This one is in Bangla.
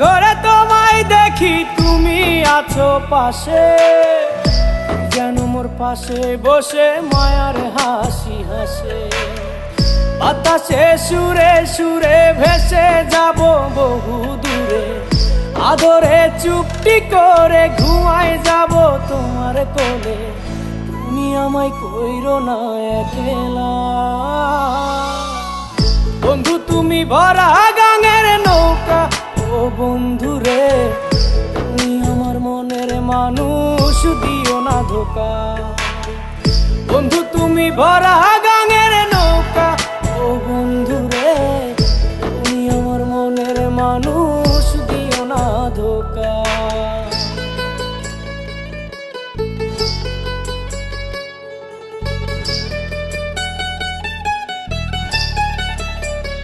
ঘরে তোমায় দেখি তুমি আছো পাশে, যেন মোর পাশে বসে মায়ার হাসি হাসে। বাতাসে সুরে সুরে ভেসে যাব বহু দূরে, আদরে চুপটি করে ঘুমায় যাব তোমার কোলে। তুমি আমায় কইরো না একলা বন্ধু, তুমি ভরা গাঙের নৌকা। ও বন্ধু রে, তুমি আমার মনের মানুষ, দিও না ধোকা। বন্ধু তুমি ভরা গাঙের নৌকা, ও বন্ধু রে।